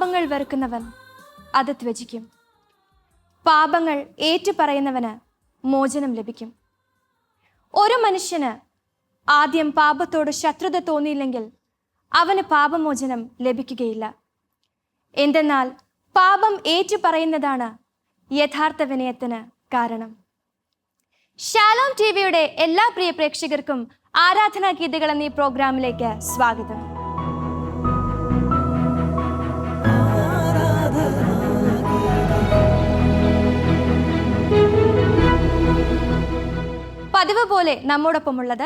പാപങ്ങൾ വെറുക്കുന്നവൻ അത് ത്യജിക്കും. പാപങ്ങൾ ഏറ്റുപറയുന്നവന് മോചനം ലഭിക്കും. ഒരു മനുഷ്യന് ആദ്യം പാപത്തോട് ശത്രുത തോന്നിയില്ലെങ്കിൽ അവന് പാപമോചനം ലഭിക്കുകയില്ല. എന്തെന്നാൽ പാപം ഏറ്റുപറയുന്നതാണ് യഥാർത്ഥ വിനയത്തിന് കാരണം. ഷാലോം ടിവിയുടെ എല്ലാ പ്രിയ പ്രേക്ഷകർക്കും ആരാധനാ ഗീതികൾ എന്ന ഈ പ്രോഗ്രാമിലേക്ക് സ്വാഗതം. പതിവ് പോലെ നമ്മോടൊപ്പമുള്ളത്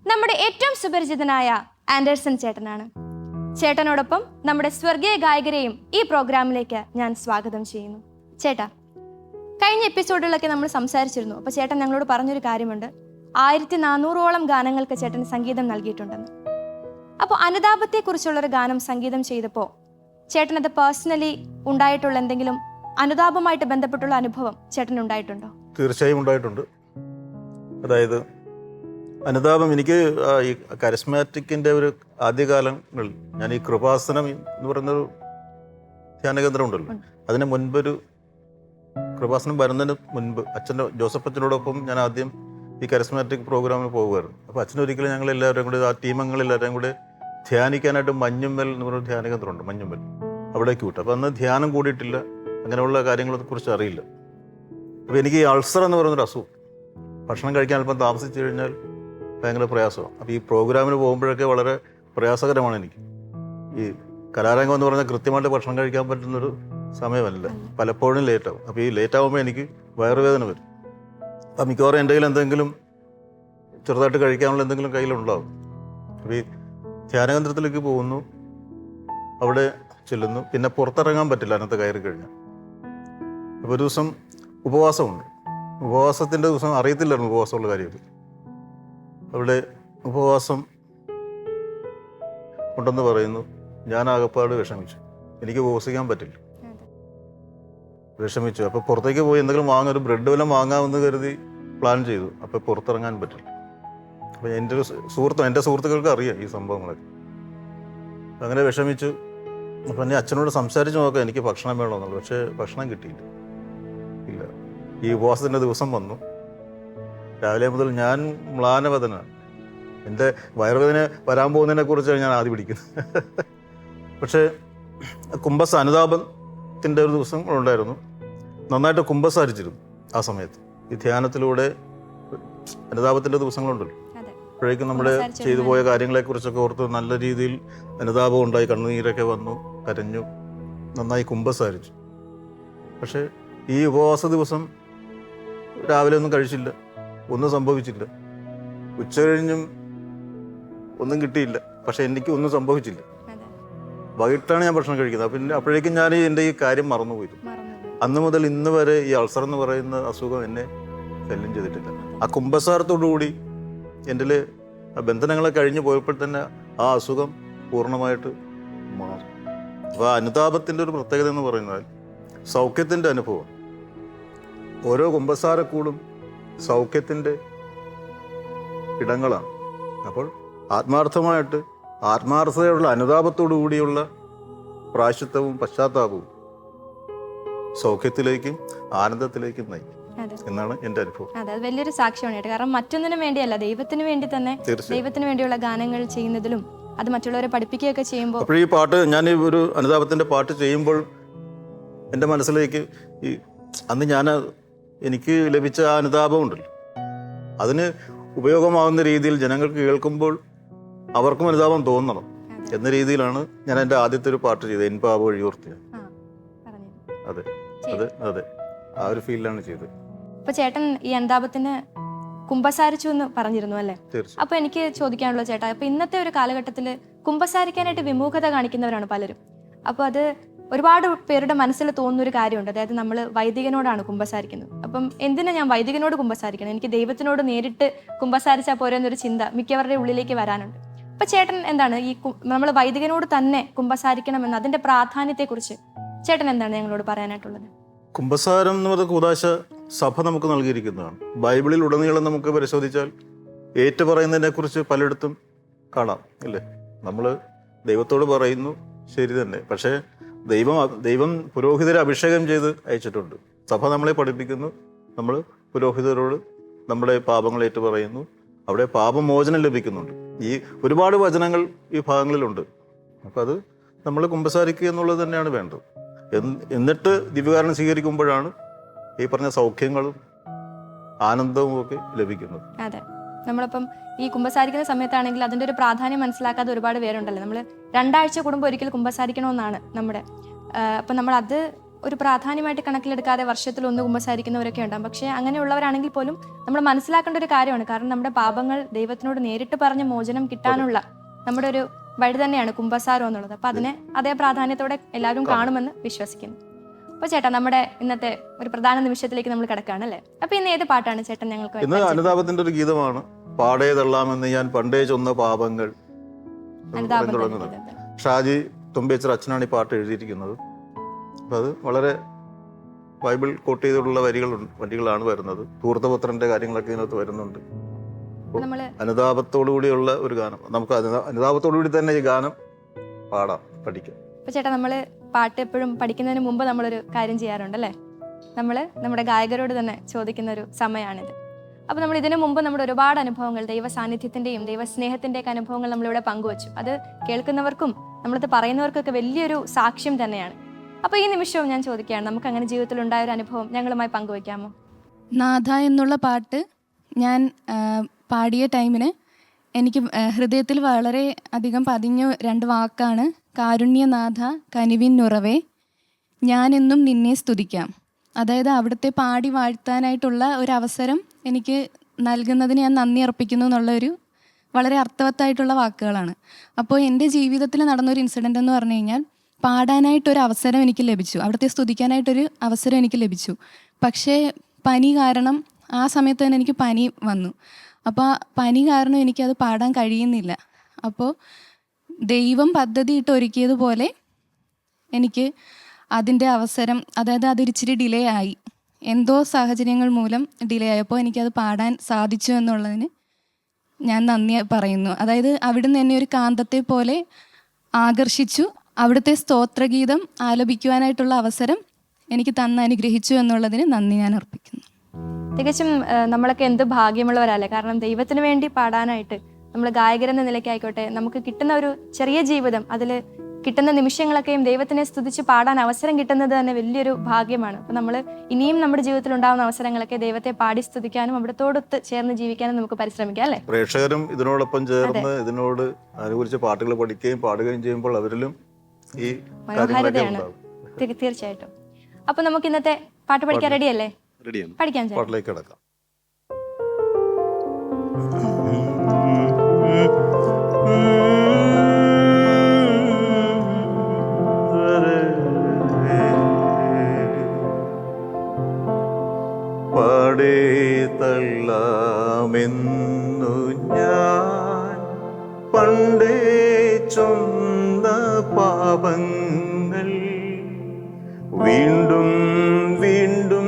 നമ്മുടെ ഏറ്റവും സുപരിചിതനായ ആൻഡേഴ്സൺ ചേട്ടനാണ്. ചേട്ടനോടൊപ്പം നമ്മുടെ സ്വർഗീയ ഗായകരെയും ഈ പ്രോഗ്രാമിലേക്ക് ഞാൻ സ്വാഗതം ചെയ്യുന്നു. ചേട്ടാ, കഴിഞ്ഞ എപ്പിസോഡുകളൊക്കെ നമ്മൾ സംസാരിച്ചിരുന്നു. അപ്പോൾ ചേട്ടൻ ഞങ്ങളോട് പറഞ്ഞൊരു കാര്യമുണ്ട്, 1400ഓളം ഗാനങ്ങൾക്ക് ചേട്ടൻ സംഗീതം നൽകിയിട്ടുണ്ടെന്ന്. അപ്പോൾ അനുതാപത്തെക്കുറിച്ചുള്ളൊരു ഗാനം സംഗീതം ചെയ്തപ്പോൾ ചേട്ടനത് പേഴ്സണലി ഉണ്ടായിട്ടുള്ള എന്തെങ്കിലും അനുതാപമായിട്ട് ബന്ധപ്പെട്ടുള്ള അനുഭവം ചേട്ടന് ഉണ്ടായിട്ടുണ്ടോ? തീർച്ചയായും ഉണ്ടായിട്ടുണ്ട്. അതായത് അനുതാപം എനിക്ക് ഈ കരിസ്മാറ്റിക്കിൻ്റെ ഒരു ആദ്യകാലങ്ങളിൽ ഞാൻ ഈ കൃപാസനം എന്ന് പറയുന്നൊരു ധ്യാനകേന്ദ്രം ഉണ്ടല്ലോ, അതിന് മുൻപൊരു കൃപാസനം വരുന്നതിന് മുൻപ് അച്ഛൻ്റെ ജോസഫ് അച്ഛനോടൊപ്പം ഞാൻ ആദ്യം ഈ കരിസ്മാറ്റിക് പ്രോഗ്രാമിൽ പോകുമായിരുന്നു. അപ്പോൾ അച്ഛനൊരിക്കലും ഞങ്ങളെല്ലാവരും കൂടി ആ ടീമംഗളെല്ലാവരും കൂടി ധ്യാനിക്കാനായിട്ട് മഞ്ഞുമ്മൽ എന്ന് പറയുന്ന ധ്യാനകേന്ദ്രമുണ്ട്, മഞ്ഞുമ്മൽ, അവിടേക്ക് വിട്ടു. അപ്പോൾ അന്ന് ധ്യാനം കൂടിയിട്ടില്ല, അങ്ങനെയുള്ള കാര്യങ്ങളെക്കുറിച്ച് അറിയില്ല. അപ്പോൾ എനിക്ക് ഈ അൾസർ എന്ന് പറയുന്നൊരു അസുഖം, ഭക്ഷണം കഴിക്കാൻ അല്പം താമസിച്ചു കഴിഞ്ഞാൽ ഭയങ്കര പ്രയാസമാണ്. അപ്പോൾ ഈ പ്രോഗ്രാമിന് പോകുമ്പോഴൊക്കെ വളരെ പ്രയാസകരമാണ് എനിക്ക്. ഈ കലാരംഗം എന്ന് പറഞ്ഞാൽ കൃത്യമായിട്ട് ഭക്ഷണം കഴിക്കാൻ പറ്റുന്നൊരു സമയമല്ല, പലപ്പോഴും ലേറ്റാവും. അപ്പോൾ ഈ ലേറ്റാവുമ്പോൾ എനിക്ക് വയറുവേദന വരും. അപ്പോൾ മിക്കവാറും എൻ്റെ കയ്യിൽ എന്തെങ്കിലും ചെറുതായിട്ട് കഴിക്കാനുള്ള എന്തെങ്കിലും കയ്യിലുണ്ടാവും. അപ്പോൾ ഈ ധ്യാനകേന്ദ്രത്തിലേക്ക് പോകുന്നു, അവിടെ ചെല്ലുന്നു, പിന്നെ പുറത്തിറങ്ങാൻ പറ്റില്ല അതിനകത്ത് കയറി കഴിഞ്ഞാൽ. അപ്പോൾ ഒരു ദിവസം ഉപവാസമുണ്ട്. ഉപവാസത്തിൻ്റെ ദിവസം അറിയത്തില്ലായിരുന്നു ഉപവാസമുള്ള കാര്യത്തിൽ. അവിടെ ഉപവാസം ഉണ്ടെന്ന് പറയുന്നു. ഞാൻ ആകപ്പാട് വിഷമിച്ചു, എനിക്ക് ഉപവസിക്കാൻ പറ്റില്ല, വിഷമിച്ചു. അപ്പോൾ പുറത്തേക്ക് പോയി എന്തെങ്കിലും വാങ്ങാൻ, ഒരു ബ്രെഡ് വല്ലതും വാങ്ങാമെന്ന് കരുതി പ്ലാൻ ചെയ്തു. അപ്പോൾ പുറത്തിറങ്ങാൻ പറ്റില്ല. അപ്പോൾ എൻ്റെ സുഹൃത്തുക്കൾക്ക് അറിയാം ഈ സംഭവങ്ങളൊക്കെ. അങ്ങനെ വിഷമിച്ചു. അപ്പം എന്നെ അച്ഛനോട് സംസാരിച്ച് നോക്കാം എനിക്ക് ഭക്ഷണം വേണമെന്നുള്ളൂ, പക്ഷേ ഭക്ഷണം കിട്ടിയില്ല. ഇല്ല. ഈ ഉപവാസത്തിൻ്റെ ദിവസം വന്നു. രാവിലെ മുതൽ ഞാൻ മ്ലാനവദനാണ്. എൻ്റെ വയറുവേദന വരാൻ പോകുന്നതിനെക്കുറിച്ചാണ് ഞാൻ ആദ്യം പിടിക്കുന്നത്. പക്ഷേ അനുതാപത്തിൻ്റെ ഒരു ദിവസം ഉണ്ടായിരുന്നു. നന്നായിട്ട് കുമ്പസാരിച്ചിരുന്നു ആ സമയത്ത്. ഈ ധ്യാനത്തിലൂടെ അനുതാപത്തിൻ്റെ ദിവസങ്ങളുണ്ടല്ലോ, അപ്പോഴേക്കും നമ്മുടെ ചെയ്തു പോയ കാര്യങ്ങളെക്കുറിച്ചൊക്കെ ഓർത്ത് നല്ല രീതിയിൽ അനുതാപം ഉണ്ടായി, കണ്ണുനീരൊക്കെ വന്നു, കരഞ്ഞു, നന്നായി കുമ്പസാരിച്ചു. പക്ഷേ ഈ ഉപവാസ ദിവസം രാവിലെ ഒന്നും കഴിച്ചില്ല, ഒന്നും സംഭവിച്ചില്ല. ഉച്ച കഴിഞ്ഞും ഒന്നും കിട്ടിയില്ല, പക്ഷെ എനിക്ക് ഒന്നും സംഭവിച്ചില്ല. വൈകിട്ടാണ് ഞാൻ ഭക്ഷണം കഴിക്കുന്നത്. പിന്നെ അപ്പോഴേക്കും ഞാൻ എൻ്റെ ഈ കാര്യം മറന്നുപോയിരുന്നു. അന്ന് മുതൽ ഇന്ന് വരെ ഈ അൾസർ എന്ന് പറയുന്ന അസുഖം എന്നെ ശല്യം ചെയ്തിട്ടില്ല. ആ കുമ്പസാരത്തോടുകൂടി എൻ്റെ ബന്ധനങ്ങളെ കഴിഞ്ഞു പോയപ്പോൾ തന്നെ ആ അസുഖം പൂർണ്ണമായിട്ട് മാറും. അപ്പോൾ അനുതാപത്തിൻ്റെ ഒരു പ്രത്യേകത എന്ന് പറയുന്നത് സൗഖ്യത്തിൻ്റെ അനുഭവം. ഓരോ കുമ്പസാരക്കൂടും സൗഖ്യത്തിൻ്റെ ഇടങ്ങളാണ്. അപ്പോൾ ആത്മാർത്ഥതയുള്ള അനുതാപത്തോടു കൂടിയുള്ള പ്രായശ്ചിത്തവും പശ്ചാത്താപവും സൗഖ്യത്തിലേക്കും ആനന്ദത്തിലേക്കും നയിക്കും എന്നാണ് എൻ്റെ അനുഭവം. അതെ, അത് വലിയൊരു സാക്ഷ്യമാണ്. കാരണം മറ്റൊന്നിനും വേണ്ടിയല്ല, ദൈവത്തിന് വേണ്ടി തന്നെ, ദൈവത്തിന് വേണ്ടിയുള്ള ഗാനങ്ങൾ ചെയ്യുന്നതിലും അത് മറ്റുള്ളവരെ പഠിപ്പിക്കുകയൊക്കെ ചെയ്യുമ്പോൾ. അപ്പോൾ ഈ പാട്ട്, ഞാൻ ഈ ഒരു അനുതാപത്തിൻ്റെ പാട്ട് ചെയ്യുമ്പോൾ എൻ്റെ മനസ്സിലേക്ക് ഈ അന്ന് എനിക്ക് ലഭിച്ച ആ അനുതാപമുണ്ടല്ലോ, അതിന് ഉപയോഗമാകുന്ന രീതിയിൽ ജനങ്ങൾക്ക് കേൾക്കുമ്പോൾ അവർക്കും അനുതാപം തോന്നണം എന്ന രീതിയിലാണ് ഞാൻ എൻ്റെ ആദ്യത്തെ ഒരു പാട്ട് ചെയ്തത്, എൻ പാപ വഴിയോർത്തിയ. അതെ അതെ അതെ, ആ ഒരു ഫീലിലാണ് ചെയ്തത്. ഇപ്പൊ ചേട്ടൻ ഈ അനുതാപത്തിന് കുമ്പസാരിച്ചു എന്ന് പറഞ്ഞിരുന്നു അല്ലേ? അപ്പൊ എനിക്ക് ചോദിക്കാനുള്ളത്, ചേട്ടാ, അപ്പൊ ഇന്നത്തെ ഒരു കാലഘട്ടത്തിൽ കുമ്പസാരിക്കാനായിട്ട് വിമുഖത കാണിക്കുന്നവരാണ് പലരും. അപ്പൊ അത് ഒരുപാട് പേരുടെ മനസ്സിൽ തോന്നുന്നൊരു കാര്യമുണ്ട്, അതായത് നമ്മൾ വൈദികനോടാണ് കുമ്പസാരിക്കുന്നത്. അപ്പം എന്തിനാ ഞാൻ വൈദികനോട് കുമ്പസാരിക്കണം, എനിക്ക് ദൈവത്തിനോട് നേരിട്ട് കുമ്പസാരിച്ചാൽ പോരെന്നൊരു ചിന്ത മിക്കവരുടെ ഉള്ളിലേക്ക് വരാനുണ്ട്. അപ്പൊ ചേട്ടൻ എന്താണ് ഈ നമ്മൾ വൈദികനോട് തന്നെ കുമ്പസാരിക്കണമെന്ന് അതിന്റെ പ്രാധാന്യത്തെക്കുറിച്ച് ചേട്ടൻ എന്താണ് ഞങ്ങളോട് പറയാനായിട്ടുള്ളത്? കുമ്പസാരം എന്ന് പറയുന്ന കൂദാശ സഭ നമുക്ക് നൽകിയിരിക്കുന്നതാണ്. ബൈബിളിൽ ഉടനീളം നമുക്ക് പരിശോധിച്ചാൽ ഏറ്റുപറയുന്നതിനെ കുറിച്ച് പലയിടത്തും കാണാം, ഇല്ലേ? നമ്മൾ ദൈവത്തോട് പറയുന്നു, ശരി തന്നെ, പക്ഷേ ദൈവം പുരോഹിതരെ അഭിഷേകം ചെയ്ത് അയച്ചിട്ടുണ്ട്. സഭ നമ്മളെ പഠിപ്പിക്കുന്നു, നമ്മൾ പുരോഹിതരോട് നമ്മുടെ പാപങ്ങൾ ഏറ്റു പറയുന്നു, അവിടെ പാപമോചനം ലഭിക്കുന്നുണ്ട്. ഈ ഒരുപാട് വചനങ്ങൾ ഈ ഭാഗങ്ങളിലുണ്ട്. അപ്പം അത് നമ്മൾ കുമ്പസാരിക്കുക എന്നുള്ളത് തന്നെയാണ് വേണ്ടത്. എന്നിട്ട് ദിവ്യകാരുണ്യം സ്വീകരിക്കുമ്പോഴാണ് ഈ പറഞ്ഞ സൗഖ്യങ്ങളും ആനന്ദവും ഒക്കെ ലഭിക്കുന്നത്. അതെ, നമ്മളിപ്പം ഈ കുമ്പസാരിക്കുന്ന സമയത്താണെങ്കിൽ അതിൻ്റെ ഒരു പ്രാധാന്യം മനസ്സിലാക്കാതെ ഒരുപാട് പേരുണ്ടല്ലോ. നമ്മൾ 2 ആഴ്ച കൂടുമ്പോൾ ഒരിക്കൽ കുമ്പസാരിക്കണമെന്നാണ് നമ്മുടെ. അപ്പം നമ്മൾ അത് ഒരു പ്രാധാന്യമായിട്ട് കണക്കിലെടുക്കാതെ വർഷത്തിൽ 1 കുമ്പസാരിക്കുന്നവരൊക്കെ ഉണ്ടാകും. പക്ഷേ അങ്ങനെയുള്ളവരാണെങ്കിൽ പോലും നമ്മൾ മനസ്സിലാക്കേണ്ട ഒരു കാര്യമാണ്. കാരണം നമ്മുടെ പാപങ്ങൾ ദൈവത്തിനോട് നേരിട്ട് പറഞ്ഞ് മോചനം കിട്ടാനുള്ള നമ്മുടെ ഒരു വഴി തന്നെയാണ് കുമ്പസാരം എന്നുള്ളത്. അപ്പം അതിനെ അതേ പ്രാധാന്യത്തോടെ എല്ലാവരും കാണുമെന്ന് വിശ്വസിക്കുന്നു. അപ്പോൾ ചേട്ടാ, നമ്മുടെ ഇന്നത്തെ ഒരു പ്രധാന നിമിഷത്തിലേക്ക് നമ്മൾ കിടക്കുകയാണ് അല്ലേ? അപ്പൊ ഇന്ന് ഏത് പാട്ടാണ് ചേട്ടൻ ഞങ്ങൾക്ക്? ഇന്ന് അനുതാപത്തിന്റെ ഒരു ഗീതമാണ്. പാടേ തള്ളാമെന്ന് ഞാൻ പണ്ടേ ചൊന്ന പാപങ്ങൾ. ഷാജി തുമ്പേച്ചർ അച്ഛനാണ് ഈ പാട്ട് എഴുതിയിരിക്കുന്നത്. അപ്പം അത് വളരെ ബൈബിൾ കോട്ട് ചെയ്തിട്ടുള്ള വരികളാണ് വരുന്നത്. ധൂർത്തപുത്രന്റെ കാര്യങ്ങളൊക്കെ ഇതിനകത്ത് വരുന്നുണ്ട്. അനുതാപത്തോടു കൂടിയുള്ള ഒരു ഗാനം. നമുക്ക് അനുതാപത്തോടു കൂടി തന്നെ ഈ ഗാനം പാടാം, പഠിക്കാം. അപ്പൊ ചേട്ടാ, നമ്മള് പാട്ട് എപ്പോഴും പഠിക്കുന്നതിന് മുമ്പ് നമ്മളൊരു കാര്യം ചെയ്യാറുണ്ടല്ലേ? നമ്മുടെ ഗായകരോട് തന്നെ ചോദിക്കുന്ന ഒരു സമയമാണിത്. അപ്പോൾ നമ്മൾ ഇതിനു മുമ്പ് നമ്മുടെ ഒരുപാട് അനുഭവങ്ങൾ, ദൈവ സാന്നിധ്യത്തിന്റെയും ദൈവസ്നേഹത്തിന്റെയൊക്കെ അനുഭവങ്ങൾ നമ്മളിവിടെ പങ്കുവച്ചു. അത് കേൾക്കുന്നവർക്കും നമ്മളത് പറയുന്നവർക്കൊക്കെ വലിയൊരു സാക്ഷ്യം തന്നെയാണ്. അപ്പോൾ ഈ നിമിഷവും ഞാൻ ചോദിക്കുകയാണ്, നമുക്ക് അങ്ങനെ ജീവിതത്തിൽ ഉണ്ടായ ഒരു അനുഭവം ഞങ്ങളുമായി പങ്കുവയ്ക്കാമോ? നാഥ എന്നുള്ള പാട്ട് ഞാൻ പാടിയ ടൈമിന് എനിക്ക് ഹൃദയത്തിൽ വളരെ അധികം പതിഞ്ഞ 2 വാക്കാണ് കാരുണ്യനാഥ കനിവിനുറവേ ഞാനെന്നും നിന്നെ സ്തുതിക്കാം. അതായത് അവിടുത്തെ പാടി വാഴ്ത്താനായിട്ടുള്ള ഒരു അവസരം എനിക്ക് നൽകുന്നതിന് ഞാൻ നന്ദി അർപ്പിക്കുന്നു എന്നുള്ളൊരു വളരെ അർത്ഥവത്തായിട്ടുള്ള വാക്കുകളാണ്. അപ്പോൾ എൻ്റെ ജീവിതത്തിൽ നടന്നൊരു ഇൻസിഡൻ്റ് എന്ന് പറഞ്ഞു കഴിഞ്ഞാൽ, പാടാനായിട്ടൊരു അവസരം എനിക്ക് ലഭിച്ചു, അവിടുത്തെ സ്തുതിക്കാനായിട്ടൊരു അവസരം എനിക്ക് ലഭിച്ചു. പക്ഷേ പനി കാരണം ആ സമയത്ത് തന്നെ എനിക്ക് പനി വന്നു. അപ്പോൾ പനി കാരണം എനിക്കത് പാടാൻ കഴിയുന്നില്ല. അപ്പോൾ ദൈവം പദ്ധതി ഇട്ട് ഒരുക്കിയതുപോലെ എനിക്ക് അതിൻ്റെ അവസരം, അതായത് അതൊരിച്ചിരി ഡിലേ ആയി, എന്തോ സാഹചര്യങ്ങൾ മൂലം ഡിലേ ആയപ്പോൾ എനിക്കത് പാടാൻ സാധിച്ചു എന്നുള്ളതിന് ഞാൻ നന്ദി പറയുന്നു. അതായത് അവിടുന്ന് എന്നെ ഒരു കാന്തത്തെ പോലെ ആകർഷിച്ചു, അവിടുത്തെ സ്തോത്രഗീതം ആലപിക്കുവാനായിട്ടുള്ള അവസരം എനിക്ക് അനുഗ്രഹിച്ചു എന്നുള്ളതിന് നന്ദി ഞാൻ അർപ്പിക്കുന്നു. തികച്ചും നമ്മളൊക്കെ എന്ത് ഭാഗ്യമുള്ളവരല്ലേ? കാരണം ദൈവത്തിന് വേണ്ടി പാടാനായിട്ട് നമ്മൾ ഗായകരെന്ന നിലയ്ക്കായിക്കോട്ടെ, നമുക്ക് കിട്ടുന്ന ഒരു ചെറിയ ജീവിതം, അതിൽ കിട്ടുന്ന നിമിഷങ്ങളൊക്കെയും ദൈവത്തിനെ സ്തുതിച്ച് പാടാൻ അവസരം കിട്ടുന്നത് തന്നെ വലിയൊരു ഭാഗ്യമാണ്. അപ്പം നമ്മൾ ഇനിയും നമ്മുടെ ജീവിതത്തിൽ ഉണ്ടാകുന്ന അവസരങ്ങളൊക്കെ ദൈവത്തെ പാടി സ്തുതിക്കാനും അവിടത്തോടൊത്ത് ചേർന്ന് ജീവിക്കാനും നമുക്ക് പരിശ്രമിക്കാം അല്ലേ? പ്രേക്ഷകരും ഇതിനോടൊപ്പം ചേർന്ന് ഇതിനോട് അനുകൂലിച്ച് പാട്ടുകൾ പഠിക്കുകയും പാടുകയും ചെയ്യുമ്പോൾ അവരിലും ഈ മനോഹാരിതയാണ്. തീർച്ചയായിട്ടും. അപ്പൊ നമുക്ക് ഇന്നത്തെ പാട്ട് പഠിക്കാൻ റെഡിയല്ലേ? പഠിക്കാൻ പാട്ടിലേക്ക് കിടക്കാം. പാടേ തള്ളാമെന്നു ഞാൻ പണ്ടേ ചൊന്ന പാപങ്ങൾ വീണ്ടും വീണ്ടും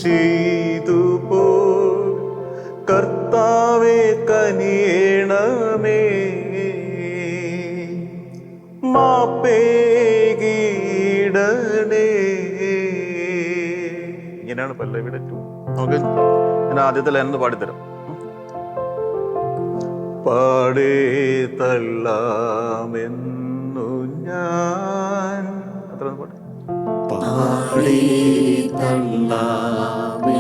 ചെയ്തു പോ കർത്താവേ കനിയണമേ മാപ്പേകീടണേ. ഇങ്ങനെയാണ് പല്ലവിയുടെ ടു. നമുക്ക് ഞാൻ ആദ്യത്തെ ലൈനൊന്ന് പാടിത്തരാം. പാടേ തള്ളാമെന്നു ഞാൻ, അത്ര പാട്ട്. പാടേ തള്ളാമെന്നു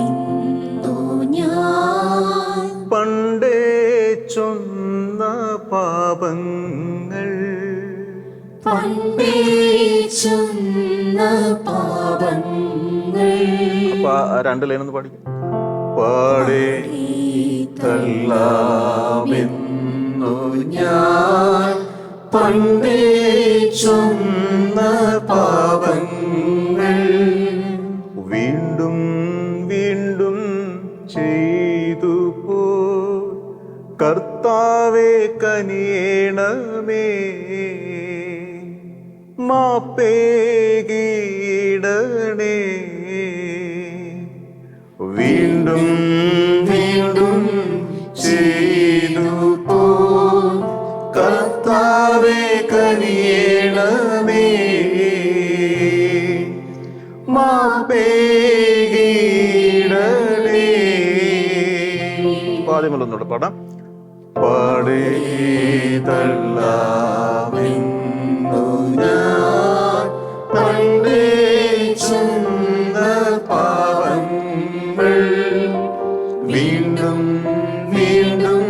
ഞാൻ പണ്ടേ ചൊന്ന പാപങ്ങൾ പണ്ടേ ചൊന്ന പാപങ്ങൾ. അപ്പൊ 2 ലൈനൊന്ന് പാടിക്കും. പാടേ തള്ളാമെന്നു ഞാൻ പണ്ടേ ചൊന്ന പാപങ്ങൾ വീണ്ടും വീണ്ടും ചെയ്തു പോ കർത്താവേ കനിയണമേ മാപ്പേകീടണേ. വീണ്ടും വീണ്ടും ചെയ്തു പോ കർത്താവേ കനിയണമേ ടൈമിൽ ഒന്നുകൂടെ പാടാം. പാടേ തള്ളാമെന്നു ഞാൻ പണ്ടേ ചെന്ന പാവങ്ങൾ വീണ്ടും വീണ്ടും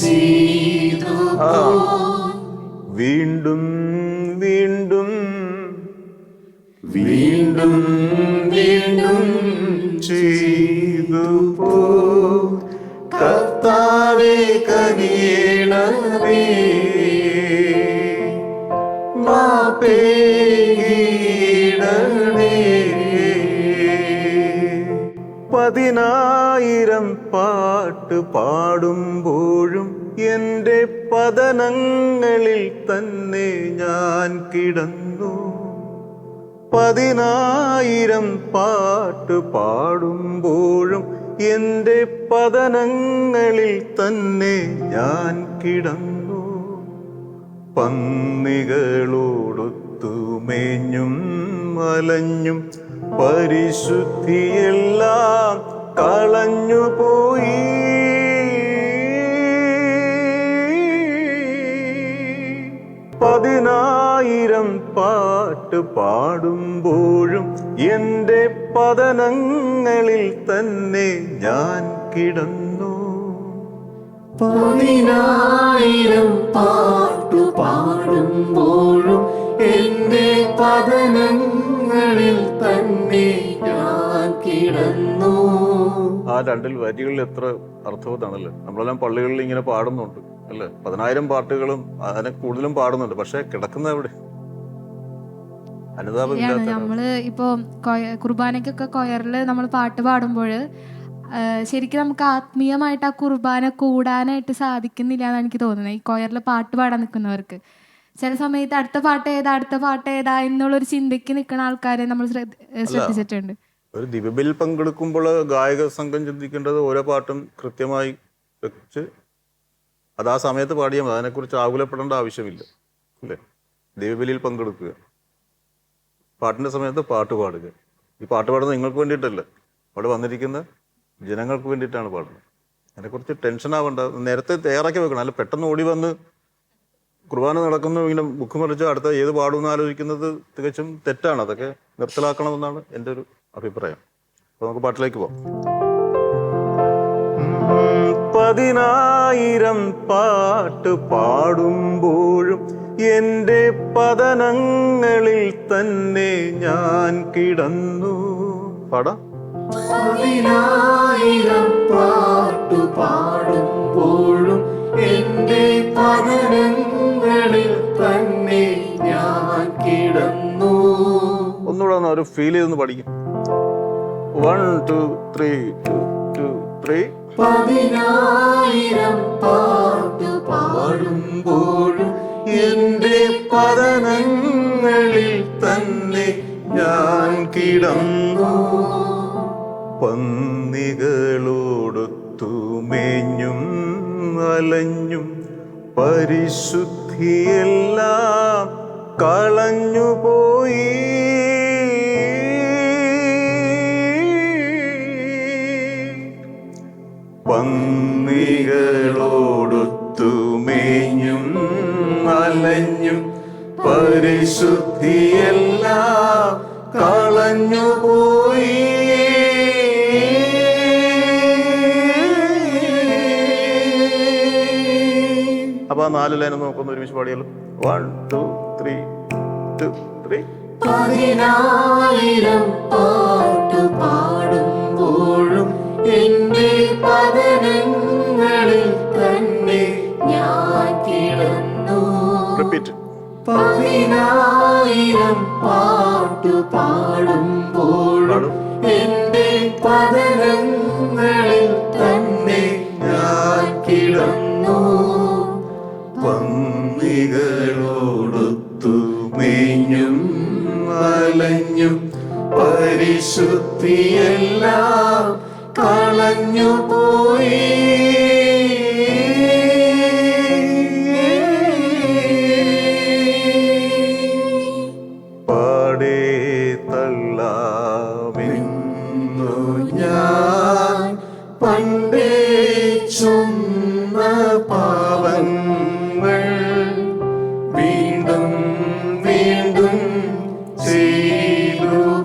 ചെയ്തു വീണ്ടും വീണ്ടും വീണ്ടും വീണ്ടും ചെയ്തു പോ. കർത്താവേ കനിയണമേ, മാപ്പേകിടണേ. 10,000 പാട്ട് പാടുമ്പോഴും എൻ്റെ പതനങ്ങളിൽ തന്നെ ഞാൻ കിടന്നു. 10,000 പാട്ട് പാടുമ്പോഴും എൻ്റെ പതനങ്ങളിൽ തന്നെ ഞാൻ കിടന്നു. പന്നികളോടൊത്തു മേഞ്ഞും അലഞ്ഞും പരിശുദ്ധിയെല്ലാം കളഞ്ഞുപോയി. 10,000 പാട്ട് പാടുമ്പോഴും എൻ്റെ പതനങ്ങളിൽ തന്നെ ഞാൻ കിടന്നു. 10,000 പാട്ടു പാടുമ്പോഴും എന്റെ പതനങ്ങളിൽ തന്നെ ഞാൻ കിടന്നു. ആ രണ്ടിൽ വരികളിൽ എത്ര അർത്ഥവത്താണല്ലേ. നമ്മളെല്ലാം പള്ളികളിൽ ഇങ്ങനെ പാടുന്നുണ്ട് അല്ലേ, 10,000 പാട്ടുകളും അതിനെ കൂടുതലും പാടുന്നുണ്ട്. പക്ഷെ കിടക്കുന്ന എവിടെ? അനുതാപമില്ലാത്ത. നമ്മള് ഇപ്പോ കുർബാനയ്ക്കൊക്കെ കൊയറില് നമ്മൾ പാട്ട് പാടുമ്പോൾ ശരിക്കും നമുക്ക് ആത്മീയമായിട്ട് ആ കുർബാന കൂടാനായിട്ട് സാധിക്കുന്നില്ല എന്നാണ് എനിക്ക് തോന്നുന്നത്. ഈ കൊയറിൽ പാട്ട് പാടാൻ നിൽക്കുന്നവർക്ക് ചില സമയത്ത് അടുത്ത പാട്ട് ഏതാ എന്നുള്ളൊരു ചിന്തയ്ക്ക് നിൽക്കുന്ന ആൾക്കാരെ നമ്മൾ ശ്രദ്ധിച്ചിട്ടുണ്ട്. ഒരു ദിവ്യബലിയിൽ പങ്കെടുക്കുമ്പോൾ ഗായക സംഘം ചിന്തിക്കേണ്ടത് ഓരോ പാട്ടും കൃത്യമായി വെച്ച് അത് ആ സമയത്ത് പാടിയാൽ മതി. അതിനെക്കുറിച്ച് ആകുലപ്പെടേണ്ട ആവശ്യമില്ല അല്ലേ. ദിവ്യബലിയിൽ പങ്കെടുക്കുക, പാട്ടിൻ്റെ സമയത്ത് പാട്ട് പാടുക. ഈ പാട്ട് പാടുന്നത് നിങ്ങൾക്ക് വേണ്ടിയിട്ടല്ല, അവിടെ വന്നിരിക്കുന്ന ജനങ്ങൾക്ക് വേണ്ടിയിട്ടാണ് പാടുന്നത്. അതിനെക്കുറിച്ച് ടെൻഷൻ ആവേണ്ട, നേരത്തെ തയ്യാറാക്കി വെക്കണം. അല്ല പെട്ടെന്ന് ഓടി വന്ന് കുർബാന നടക്കുന്നു ഇങ്ങനെ ബുക്ക് മറിച്ച് അടുത്ത ഏത് പാടുമെന്ന് ആലോചിക്കുന്നത് തികച്ചും തെറ്റാണ്. അതൊക്കെ നിർത്തലാക്കണമെന്നാണ് എൻ്റെ ഒരു അഭിപ്രായം. അപ്പോൾ നമുക്ക് പാട്ടിലേക്ക് പോകാം. 10,000 പാട്ട് പാടുമ്പോഴും എൻ്റെ പതനങ്ങളിൽ തന്നെ ഞാൻ കിടന്നു. പാടാം. 10,000 പാട്ടു പാടുമ്പോഴും എന്റെ പതനങ്ങളിൽ തന്നെ ഞാൻ കിടന്നു. ഒന്നുകൂടെ ഒരു ഫീൽ ചെയ്തൊന്ന് പഠിക്കും. 1 2 3 2 2 3. 10,000 പാട്ടു പാടുമ്പോഴും എന്റെ പതനങ്ങളിൽ തന്നെ ഞാൻ കിടന്നു. പന്നികളോടൊത്തു മേഞ്ഞും അലഞ്ഞും പരിശുദ്ധിയെല്ലാം കളഞ്ഞുപോയി. പന്നികളോടൊത്തു മേഞ്ഞും അലഞ്ഞും പരിശുദ്ധിയെല്ലാം കളഞ്ഞുപോയി. അപ്പൊ ആ 4 ലൈൻ നോക്കുന്ന ഒരുമിച്ച് പാടിയാലോ. 1 2 3 2 3. 10,000 പാട്ടു പാടുമ്പോഴും എന്റെ പതനങ്ങളിൽ തന്നെ ഞാൻ കിടന്നു. റിപ്പീറ്റ്. 10,000 പാട്ടു പാടുമ്പോഴും എന്റെ പതനങ്ങളിൽ തന്നെ ഞാൻ കിടന്നു. പന്നികളോടൊത്തു മേഞ്ഞും അലഞ്ഞും പരിശുദ്ധിയെല്ലാം കളഞ്ഞുപോയി. പാടേ തള്ളാമെന്നു ഞാൻ പണ്ടേ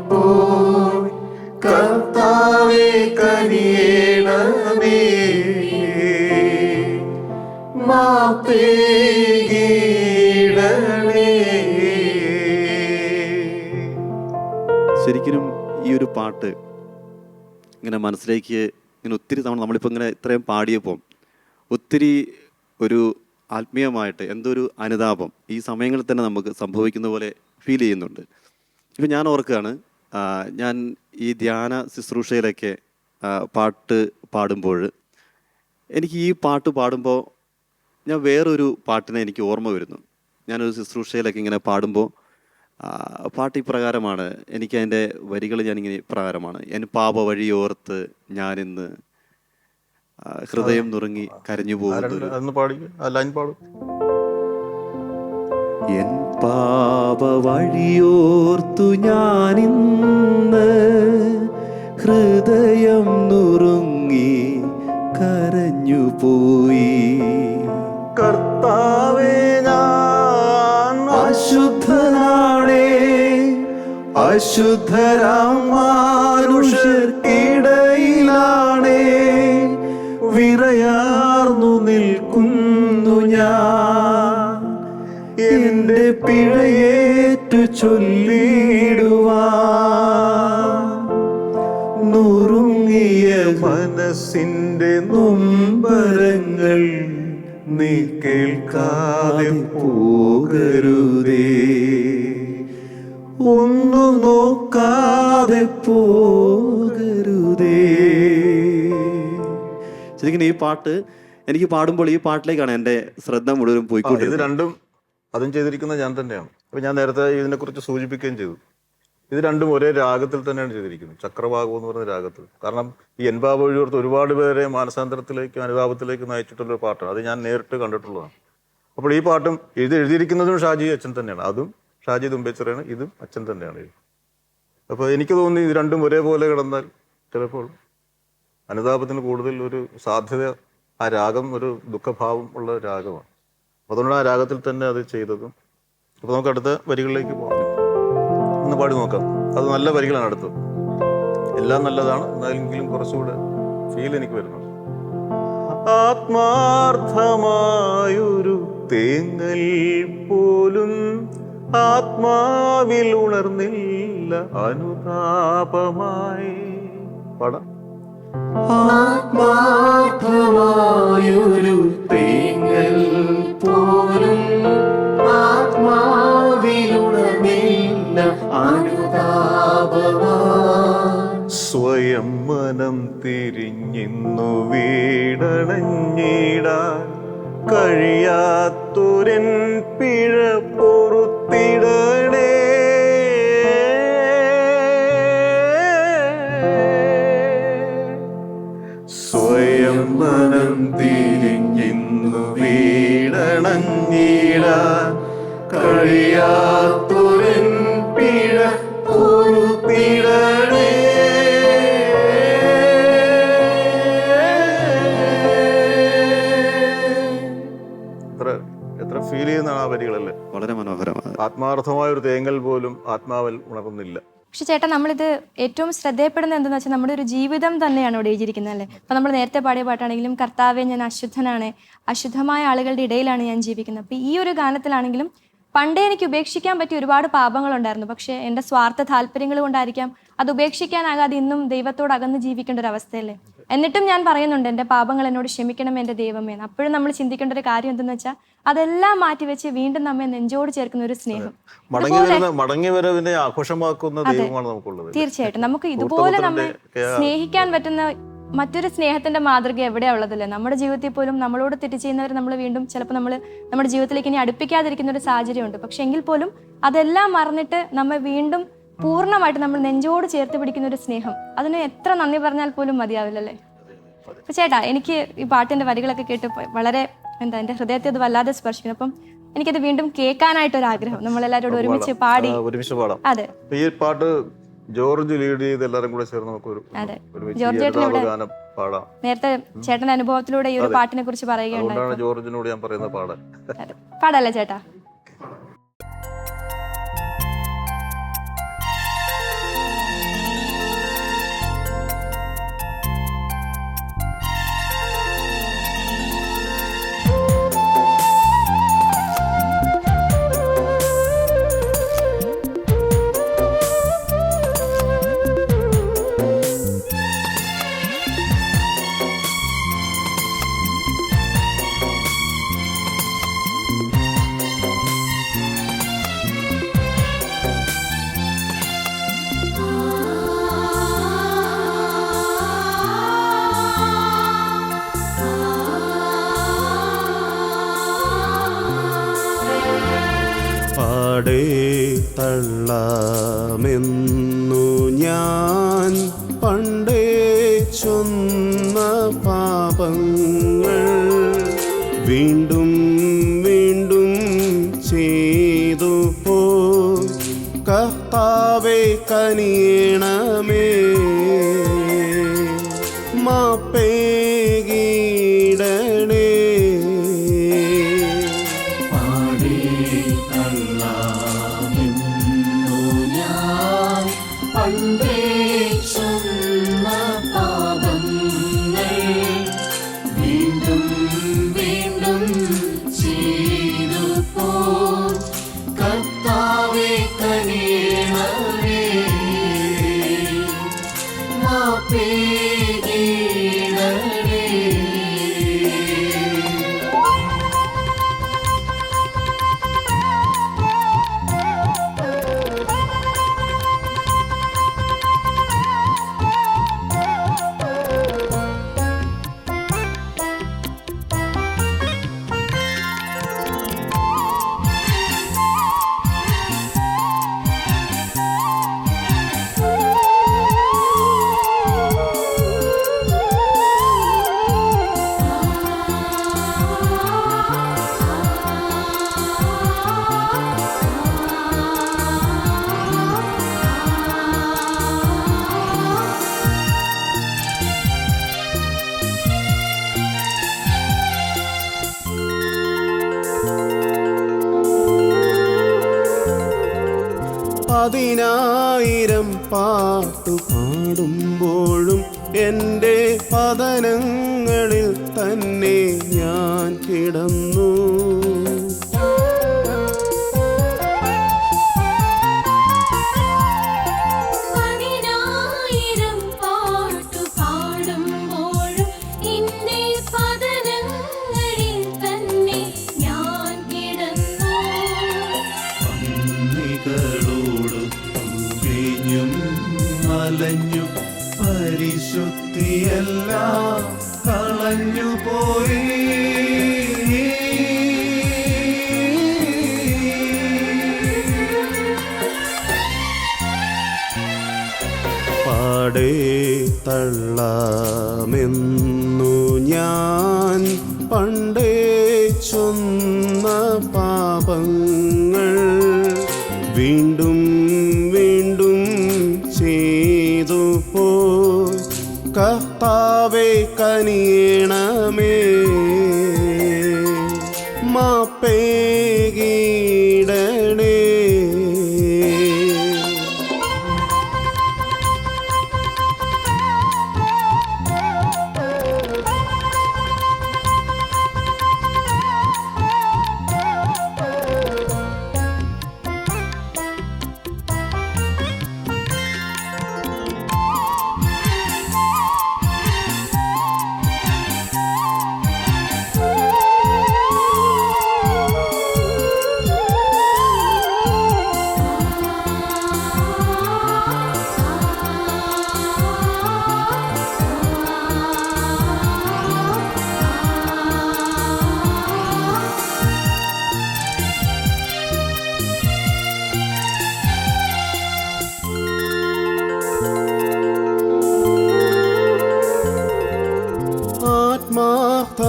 പോയി കർത്താവേ കനിയേണമേ മാപ്പേകീടണേ. ശരിക്കും ഈ ഒരു പാട്ട് ഇങ്ങനെ മനസ്സിലേക്ക് ഇങ്ങനെ ഒത്തിരി തവണ നമ്മളിപ്പോൾ ഇങ്ങനെ ഇത്രയും പാടിയപ്പോൾ ഒത്തിരി ഒരു ആത്മീയമായിട്ട് എന്തോ ഒരു അനുതാപം ഈ സമയങ്ങളിൽ തന്നെ നമുക്ക് സംഭവിക്കുന്ന പോലെ ഫീൽ ചെയ്യുന്നുണ്ട്. ഇപ്പം ഞാൻ ഓർക്കുകയാണ്, ഞാൻ ഈ ധ്യാന ശുശ്രൂഷയിലൊക്കെ പാട്ട് പാടുമ്പോൾ എനിക്ക് ഈ പാട്ട് പാടുമ്പോൾ ഞാൻ വേറൊരു പാട്ടിനെ എനിക്ക് ഓർമ്മ വരുന്നു. ഞാനൊരു ശുശ്രൂഷയിലൊക്കെ ഇങ്ങനെ പാടുമ്പോൾ പാട്ട് ഇപ്രകാരമാണ്, എനിക്ക് അതിൻ്റെ വരികൾ ഞാനിങ്ങനെ ഇപ്രകാരമാണ്: എൻ പാപ വഴിയോർത്ത് ഞാനിന്ന് ഹൃദയം നുറുങ്ങി കരഞ്ഞു പോകുന്നത്. എൻ പാപ വഴിയോർത്തു ഞാനിന്ന് ഹൃദയം നുറുങ്ങി കരഞ്ഞു പോയി. കർത്താവേ ഞാൻ അശുദ്ധനാണേ, അശുദ്ധരാം മനുഷ്യർക്കിടയിലാണേ വിറയാർന്നു നിൽക്കുന്നു ഞാൻ. എന്റെ പിഴയേറ്റു ചൊല്ലിടുവാൻ നുറുങ്ങിയ മനസ്സിന്റെ നൊമ്പരങ്ങൾ നീ കേൾക്കാതെ പോകരുതേ, ഒന്നു നോക്കാതെ പോകരുതേ. ശരിക്കും ഈ പാട്ട് എനിക്ക് പാടുമ്പോൾ ഈ പാട്ടിലേക്കാണ് എൻ്റെ ശ്രദ്ധ മുഴുവൻ പോയിക്കൊണ്ടിരുന്നത്. ഇത് രണ്ടും അതും ചെയ്തിരിക്കുന്നത് ഞാൻ തന്നെയാണ്. അപ്പോൾ ഞാൻ നേരത്തെ ഇതിനെക്കുറിച്ച് സൂചിപ്പിക്കുകയും ചെയ്തു. ഇത് രണ്ടും ഒരേ രാഗത്തിൽ തന്നെയാണ് ചെയ്തിരിക്കുന്നത്, ചക്രവാകം എന്ന് പറയുന്ന രാഗത്തിൽ. കാരണം ഈ എൻ പാപ വഴിയോർത്ത് ഒരുപാട് പേരെ മാനസാന്തരത്തിലേക്ക് അനുതാപത്തിലേക്ക് നയിച്ചിട്ടുള്ളൊരു പാട്ടാണ്. അത് ഞാൻ നേരിട്ട് കണ്ടിട്ടുള്ളതാണ്. അപ്പോൾ ഈ പാട്ടും ഇത് എഴുതിയിരിക്കുന്നതും ഷാജി അച്ഛൻ തന്നെയാണ്. അതും ഷാജി തുമ്പേച്ചിറയാണ്, ഇതും അച്ഛൻ തന്നെയാണ്. അപ്പോൾ എനിക്ക് തോന്നി ഇത് രണ്ടും ഒരേപോലെ കിടന്നാൽ ചിലപ്പോൾ അനുതാപത്തിന് കൂടുതൽ ഒരു സാധ്യത, ആ രാഗം ഒരു ദുഃഖഭാവം ഉള്ള രാഗമാണ്. അതുകൊണ്ടാണ് ആ രാഗത്തിൽ തന്നെ അത് ചെയ്തതും. അപ്പോൾ നമുക്ക് അടുത്ത വരികളിലേക്ക് പോകാം, ഒന്ന് പാടി നോക്കാം. അത് നല്ല വരികളാണ് അടുത്തത്. എല്ലാം നല്ലതാണ്, എന്നാലെങ്കിലും കുറച്ചുകൂടെ ഫീൽ എനിക്ക് വരുന്നുണ്ട്. ആത്മാർത്ഥമായൊരു തേങ്ങൽ പോലും ആത്മാവിൽ ഉണർന്നില്ല അനുതാപമായി. പാടാം. ആത്മാർത്ഥമായൊരു തേങ്ങൽ പോലും ആത്മാവിലുണർന്നില്ല അനുതാപമായി. സ്വയം മനം തിരിഞ്ഞിന്നു വീടണഞ്ഞിടാൻ കഴിയാത്തൊരൻ പിഴ പൊറുത്തിടണേ. സ്വയം മനം തിരിഞ്ഞിന്നു വീടണഞ്ഞിടാൻ കഴിയാത്തൊരൻ പിഴ പൊറുത്തിടണേ. എത്ര ഫീൽ ചെയ്യുന്നതാണ് ആ വരികളല്ലേ. വളരെ മനോഹരമാണ്. ആത്മാർത്ഥമായ ഒരു തേങ്ങൽ പോലും ആത്മാവിൽ ഉണർന്നില്ല. പക്ഷെ ചേട്ടാ, നമ്മളിത് ഏറ്റവും ശ്രദ്ധയപ്പെടുന്നത് എന്താണെന്ന് വെച്ചാൽ നമ്മുടെ ഒരു ജീവിതം തന്നെയാണ് ഇവിടെ എഴുതിയിരിക്കുന്നത് അല്ലേ. അപ്പോൾ നമ്മൾ നേരത്തെ പാടിയ പാട്ടാണെങ്കിലും കർത്താവെ ഞാൻ അശുദ്ധനാണ്, അശുദ്ധമായ ആളുകളുടെ ഇടയിലാണ് ഞാൻ ജീവിക്കുന്നത്. അപ്പോൾ ഈ ഒരു ഗാനത്തിലാണെങ്കിലും പണ്ടേ എനിക്ക് ഉപേക്ഷിക്കാൻ പറ്റിയ ഒരുപാട് പാപങ്ങളുണ്ടായിരുന്നു. പക്ഷേ എൻ്റെ സ്വാർത്ഥ താല്പര്യങ്ങൾ കൊണ്ടായിരിക്കാം അത് ഉപേക്ഷിക്കാനാകാതെ ഇന്നും ദൈവത്തോട് അകന്ന് ജീവിക്കേണ്ട ഒരു അവസ്ഥയല്ലേ. എന്നിട്ടും ഞാൻ പറയുന്നുണ്ട്, എൻ്റെ പാപങ്ങൾ എന്നോട് ക്ഷമിക്കണം എൻ്റെ ദൈവമേ. അപ്പോഴും നമ്മൾ ചിന്തിക്കേണ്ട ഒരു കാര്യം എന്തെന്ന് വെച്ചാൽ അതെല്ലാം മാറ്റിവെച്ച് വീണ്ടും നമ്മെ നെഞ്ചോട് ചേർക്കുന്ന ഒരു സ്നേഹം. മടങ്ങി വരവിനെ ആഘോഷമാക്കുന്ന ദൈവമാണ് നമുക്കുള്ളത്. തീർച്ചയായിട്ടും നമുക്ക് ഇതുപോലെ നമ്മെ സ്നേഹിക്കാൻ പറ്റുന്ന മറ്റൊരു സ്നേഹത്തിന്റെ മാതൃക എവിടെയാ ഉള്ളതല്ലേ. നമ്മുടെ ജീവിതത്തിൽ പോലും നമ്മളോട് തെറ്റ് ചെയ്യുന്നവർ നമ്മൾ വീണ്ടും ചിലപ്പോൾ നമ്മുടെ ജീവിതത്തിലേക്ക് ഇനി അടുപ്പിക്കാതിരിക്കുന്ന ഒരു സാഹചര്യമുണ്ട്. പക്ഷെ എങ്കിൽ പോലും അതെല്ലാം മറന്നിട്ട് നമ്മെ വീണ്ടും പൂർണ്ണമായിട്ട് നമ്മൾ നെഞ്ചോട് ചേർത്ത് പിടിക്കുന്ന ഒരു സ്നേഹം, അതിന് എത്ര നന്ദി പറഞ്ഞാൽ പോലും മതിയാവില്ലല്ലേ. അപ്പൊ ചേട്ടാ, എനിക്ക് ഈ പാട്ടിന്റെ വരികളൊക്കെ കേട്ട് വളരെ എൻ്റെ ഹൃദയത്തെ അത് വല്ലാതെ സ്പർശിക്കുന്നു. അപ്പം എനിക്കത് വീണ്ടും കേൾക്കാനായിട്ടൊരാഗ്രഹം, നമ്മളെല്ലാവരോടും ഒരുമിച്ച് പാടാം. അതെ, ഈ പാട്ട് ജോർജ് ലീഡ് ചെയ്ത് എല്ലാവരും കൂടെ ചേർന്ന് നമുക്കൊരു ഗാനം പാടാം. നേരത്തെ ചേട്ടന്റെ അനുഭവത്തിലൂടെ ഈ ഒരു പാട്ടിനെ കുറിച്ച് പറയുകയുണ്ടായി. ജോർജിനോട് ഞാൻ പറയുന്നത് പാടല്ലേ ചേട്ടാ? ഞാൻ പണ്ടേ ചൊന്ന പാപങ്ങൾ വീണ്ടും വീണ്ടും ചെയ്തു പോ കർത്താവേ കനിയണമേ മാപ്പേകീടണേ പാടി തള്ളാമെന്നു ഞാൻ പണ്ടേ ചൊന്ന പാപങ്ങൾ വീണ്ടും വീണ്ടും ചെയ്തു പോ കർത്താവേ കനിയണമേ മാപ്പേകീടണേ. പതിനായിരം പാട്ടു പാടുമ്പോഴും എൻ്റെ പതനങ്ങളിൽ തന്നെ ഞാൻ കിടന്നു. പതിനായിരം പാട്ടു പാടുമ്പോഴും എൻ്റെ പതനങ്ങളിൽ തന്നെ ഞാൻ കിടന്നു. പന്നികളോട് വീഞ്ഞും അലഞ്ഞു പരിശുദ്ധിയെല്ലാം കളഞ്ഞു പോയി. പാടേ തള്ളാമെന്നു ഞാൻ പണ്ടേ ചൊന്ന പാപങ്ങൾ വീണ്ടും വീണ്ടും ചെയ്തു പോ കർത്താവേ കനിയണമേ മാപ്പേകീടണേ.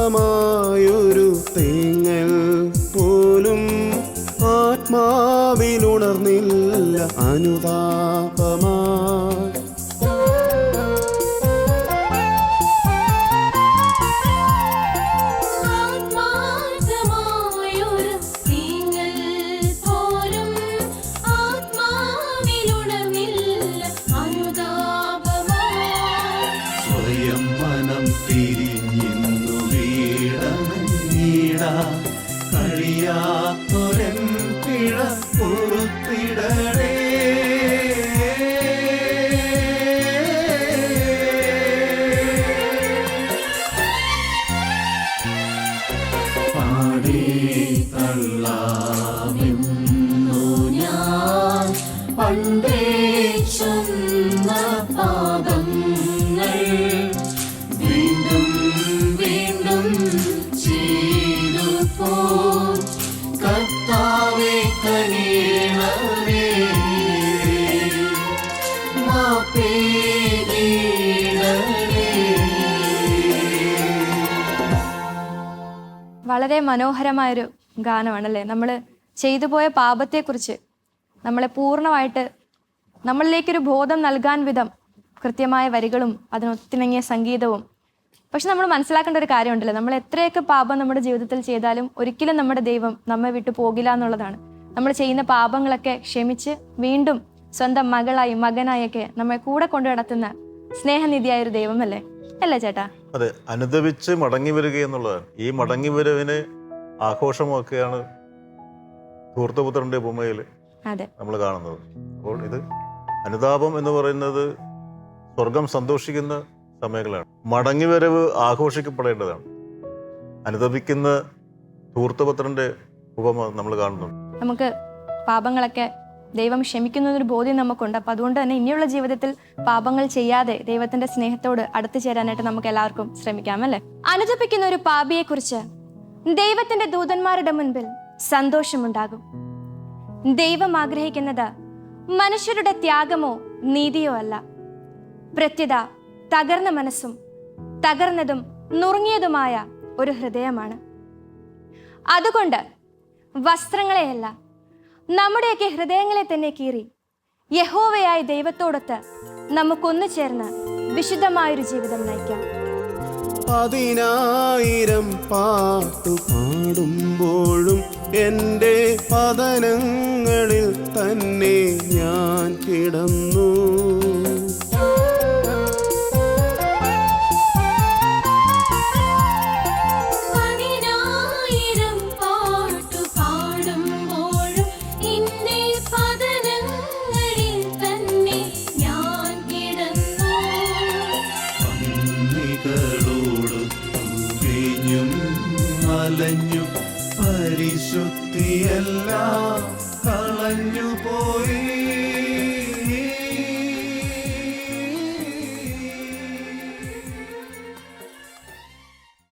ആത്മാർത്ഥമായൊരു തേങ്ങൽ പോലും ആത്മാവിലുണർന്നില്ല അനുതാപമായി. ആത്മാർത്ഥമായൊരു തീങ്ങൽ പോലും ആത്മാവിലുണർന്നില്ല അനുതാപമായി. സ്വയം മനം തിരിഞ്ഞിന്നു വീട കഴിയാത്തൊരൻ പിഴ പൊറുത്തിടണേ. വളരെ മനോഹരമായൊരു ഗാനമാണല്ലേ. നമ്മൾ ചെയ്തു പോയ പാപത്തെക്കുറിച്ച് നമ്മളെ പൂർണ്ണമായിട്ട് നമ്മളിലേക്കൊരു ബോധം നൽകാൻ വിധം കൃത്യമായ വരികളും അതിനൊത്തിണങ്ങിയ സംഗീതവും. പക്ഷെ നമ്മൾ മനസ്സിലാക്കേണ്ട ഒരു കാര്യമുണ്ടല്ലോ, നമ്മൾ എത്രയൊക്കെ പാപം നമ്മുടെ ജീവിതത്തിൽ ചെയ്താലും ഒരിക്കലും നമ്മുടെ ദൈവം നമ്മെ വിട്ടു പോകില്ല എന്നുള്ളതാണ്. നമ്മൾ ചെയ്യുന്ന പാപങ്ങളൊക്കെ ക്ഷമിച്ച് വീണ്ടും സ്വന്തം മകളായി മകനായൊക്കെ നമ്മെ കൂടെ കൊണ്ടു നടത്തുന്ന സ്നേഹനിധിയായ ഒരു ദൈവമല്ലേ, അല്ലേ ചേട്ടാ? അതെ, അനുദപിച്ച് മടങ്ങി വരിക എന്നുള്ളതാണ്. ഈ മടങ്ങി വരവിന് ആഘോഷമൊക്കെയാണ് ധൂർത്തപുത്രന്റെ ഉപമയിൽ അതെ നമ്മൾ കാണുന്നത്. അപ്പോൾ ഇത് അനുതാപം എന്ന് പറയുന്നത് സ്വർഗം സന്തോഷിക്കുന്ന സമയങ്ങളാണ്. മടങ്ങിവരവ് ആഘോഷിക്കപ്പെടേണ്ടതാണ്. അനുദപിക്കുന്ന ധൂർത്തപുത്രന്റെ ഉപമ നമ്മൾ കാണുന്നുണ്ട്. നമുക്ക് പാപങ്ങളൊക്കെ ദൈവം ക്ഷമിക്കുന്നൊരു ബോധ്യം നമുക്കുണ്ട്. അപ്പം അതുകൊണ്ട് തന്നെ ഇനിയുള്ള ജീവിതത്തിൽ പാപങ്ങൾ ചെയ്യാതെ ദൈവത്തിന്റെ സ്നേഹത്തോട് അടുത്തു ചേരാനായിട്ട് നമുക്ക് എല്ലാവർക്കും ശ്രമിക്കാം, അല്ലേ? അനുദപിക്കുന്ന ഒരു പാപിയെക്കുറിച്ച് ദൈവത്തിന്റെ ദൂതന്മാരുടെ മുൻപിൽ സന്തോഷമുണ്ടാകും. ദൈവം ആഗ്രഹിക്കുന്നത് മനുഷ്യരുടെ ത്യാഗമോ നീതിയോ അല്ല, പ്രത്യുത തകർന്ന മനസ്സും തകർന്നതും നുറുങ്ങിയതുമായ ഒരു ഹൃദയമാണ്. അതുകൊണ്ട് വസ്ത്രങ്ങളെയല്ല, നമ്മുടെയൊക്കെ ഹൃദയങ്ങളെ തന്നെ കീറി യഹോവയായ ദൈവത്തോടൊത്ത് നമുക്കൊന്നു ചേർന്ന് വിശുദ്ധമായൊരു ജീവിതം നയിക്കാം. 10,000 പാട്ടു പാടുമ്പോഴും എൻ്റെ പതനങ്ങളിൽ തന്നെ ഞാൻ കിടന്നു. അലഞ്ഞു പരിശുദ്ധിയെല്ലാം